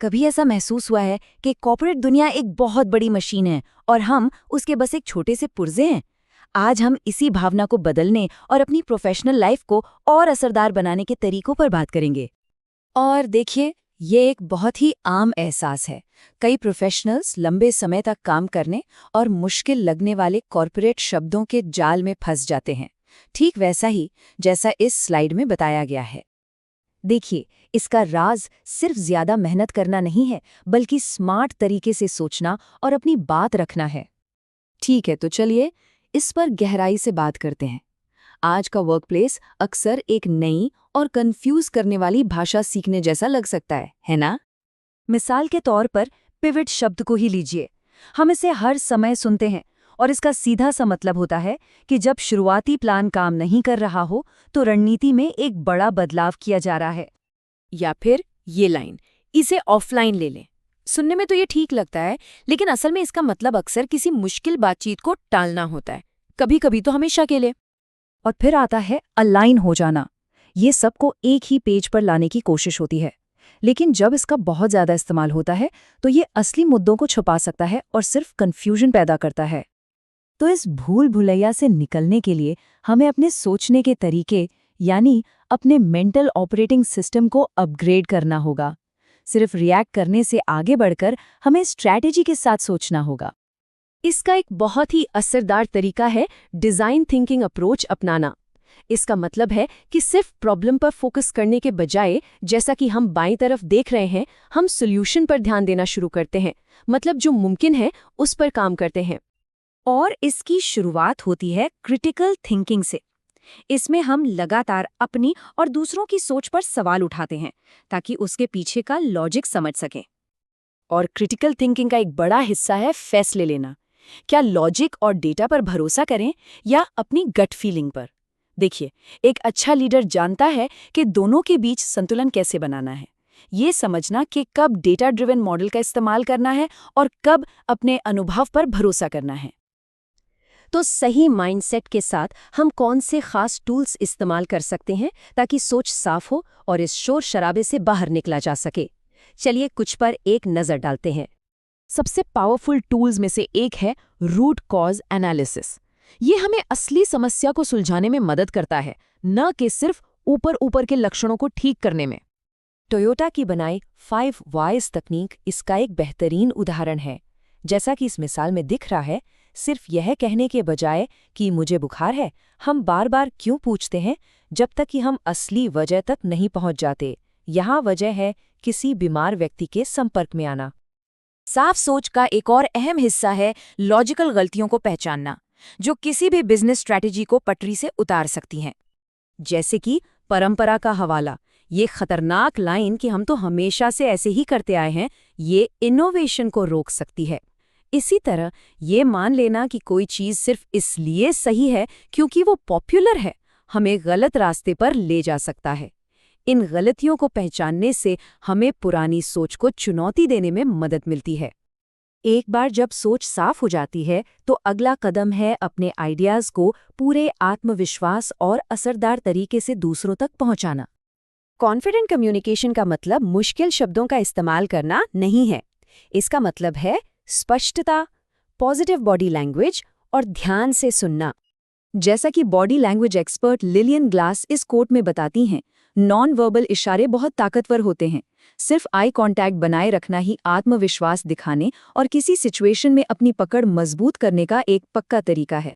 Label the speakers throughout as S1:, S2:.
S1: कभी ऐसा महसूस हुआ है कि कॉर्पोरेट दुनिया एक बहुत बड़ी मशीन है और हम उसके बस एक छोटे से पुर्जे हैं? आज हम इसी भावना को बदलने और अपनी प्रोफेशनल लाइफ को और असरदार बनाने के तरीकों पर बात करेंगे। और देखिए, ये एक बहुत ही आम एहसास है। कई प्रोफेशनल्स लंबे समय तक काम करने और मुश्किल लगने वाले कॉर्पोरेट शब्दों के जाल में फंस जाते हैं, ठीक वैसा ही जैसा इस स्लाइड में बताया गया है। देखिए, इसका राज सिर्फ ज्यादा मेहनत करना नहीं है, बल्कि स्मार्ट तरीके से सोचना और अपनी बात रखना है। ठीक है, तो चलिए इस पर गहराई से बात करते हैं। आज का वर्कप्लेस अक्सर एक नई और कंफ्यूज करने वाली भाषा सीखने जैसा लग सकता है ना? मिसाल के तौर पर पिवट शब्द को ही लीजिए। हम इसे हर समय सुनते हैं और इसका सीधा सा मतलब होता है कि जब शुरुआती प्लान काम नहीं कर रहा हो तो रणनीति में एक बड़ा बदलाव किया जा रहा है।
S2: या फिर ये लाइन, इसे ऑफलाइन ले लें। सुनने में तो ये ठीक लगता है, लेकिन असल में इसका मतलब अक्सर किसी मुश्किल बातचीत को टालना होता है, कभी कभी तो हमेशा के लिए।
S1: और फिर आता है अलाइन हो जाना। ये सबको एक ही पेज पर लाने की कोशिश होती है, लेकिन जब इसका बहुत ज्यादा इस्तेमाल होता है तो ये असली मुद्दों को छुपा सकता है और सिर्फ कन्फ्यूजन पैदा करता है। तो इस भूल भुलैया से निकलने के लिए हमें अपने सोचने के तरीके यानी अपने मेंटल ऑपरेटिंग सिस्टम को अपग्रेड करना होगा। सिर्फ रिएक्ट करने से आगे बढ़कर हमें स्ट्रैटेजी के साथ सोचना होगा।
S2: इसका एक बहुत ही असरदार तरीका है डिजाइन थिंकिंग अप्रोच अपनाना। इसका मतलब है कि सिर्फ प्रॉब्लम पर फोकस करने के बजाय, जैसा कि हम बाईं तरफ देख रहे हैं, हम सॉल्यूशन पर ध्यान देना शुरू करते हैं। मतलब जो मुमकिन है उस पर काम करते हैं।
S1: और इसकी शुरुआत होती है क्रिटिकल थिंकिंग से। इसमें हम लगातार अपनी और दूसरों की सोच पर सवाल उठाते हैं ताकि उसके पीछे का लॉजिक समझ सकें।
S2: और क्रिटिकल थिंकिंग का एक बड़ा हिस्सा है फैसले लेना। क्या लॉजिक और डेटा पर भरोसा करें या अपनी गट फीलिंग पर? देखिए, एक अच्छा लीडर जानता है कि दोनों के बीच संतुलन कैसे बनाना है। ये समझना कि कब डेटा ड्रिवन मॉडल का इस्तेमाल करना है और कब अपने अनुभव पर भरोसा करना है। तो सही माइंडसेट के साथ हम कौन से खास टूल्स इस्तेमाल कर सकते हैं ताकि सोच साफ हो और इस शोर शराबे से बाहर निकला जा सके? चलिए कुछ पर एक नज़र डालते हैं। सबसे पावरफुल टूल्स में से एक है रूट कॉज एनालिसिस। ये हमें असली समस्या को सुलझाने में मदद करता है, न कि सिर्फ ऊपर ऊपर के लक्षणों को ठीक करने में। टोयोटा की बनाई 5 Whys तकनीक इसका एक बेहतरीन उदाहरण है। जैसा कि इस मिसाल में दिख रहा है, सिर्फ यह कहने के बजाय कि मुझे बुखार है, हम बार बार क्यों पूछते हैं जब तक कि हम असली वजह तक नहीं पहुंच जाते। यहाँ वजह है किसी बीमार व्यक्ति के संपर्क में आना। साफ सोच का एक और अहम हिस्सा है लॉजिकल गलतियों को पहचानना, जो किसी भी बिजनेस स्ट्रैटेजी को पटरी से उतार सकती हैं। जैसे कि परंपरा का हवाला, ये खतरनाक लाइन कि हम तो हमेशा से ऐसे ही करते आए हैं, ये इनोवेशन को रोक सकती है। इसी तरह ये मान लेना कि कोई चीज़ सिर्फ इसलिए सही है क्योंकि वो पॉपुलर है, हमें गलत रास्ते पर ले जा सकता है। इन गलतियों को पहचानने से हमें पुरानी सोच को चुनौती देने में मदद मिलती है। एक बार जब सोच साफ हो जाती है तो अगला कदम है अपने आइडियाज़ को पूरे आत्मविश्वास और असरदार तरीके से दूसरों तक पहुंचाना। कॉन्फिडेंट कम्युनिकेशन का मतलब मुश्किल शब्दों का इस्तेमाल करना नहीं है। इसका मतलब है स्पष्टता, पॉजिटिव बॉडी लैंग्वेज और ध्यान से सुनना। जैसा कि body language expert Lillian glass इस कोट में बताती हैं, नॉन वर्बल इशारे बहुत ताकतवर होते हैं। सिर्फ आई कांटेक्ट बनाए रखना ही आत्मविश्वास दिखाने और किसी सिचुएशन में अपनी पकड़ मजबूत करने का एक पक्का तरीका है।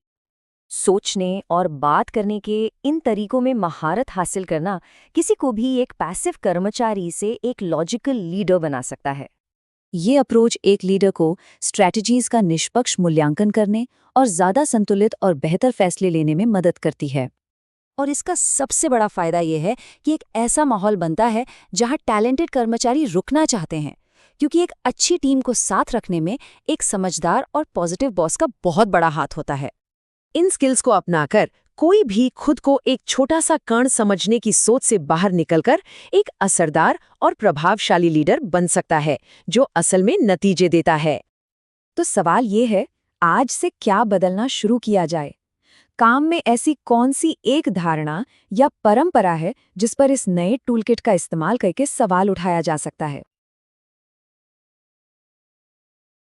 S2: सोचने और बात करने के इन तरीकों में महारत हासिल करना किसी को भी एक पैसिव कर्मचारी से एक लॉजिकल लीडर बना सकता है। ये अप्रोच एक लीडर को स्ट्रैटेजीज का निष्पक्ष मूल्यांकन करने और ज़्यादा संतुलित और बेहतर फैसले लेने में मदद करती है। और इसका सबसे बड़ा फायदा ये है कि एक ऐसा माहौल बनता है जहां टैलेंटेड कर्मचारी रुकना चाहते हैं, क्योंकि एक अच्छी टीम को साथ रखने में एक समझदार और पॉजिटिव बॉस का बहुत बड़ा हाथ होता है। इन स्किल्स को अपनाकर कोई भी खुद को एक छोटा सा कण समझने की सोच से बाहर निकलकर एक असरदार और प्रभावशाली लीडर बन सकता है, जो असल में नतीजे देता है। तो सवाल ये है, आज से क्या बदलना शुरू किया जाए? काम में ऐसी कौन सी एक धारणा या परंपरा है जिस पर इस नए टूलकिट का इस्तेमाल करके सवाल उठाया जा सकता है?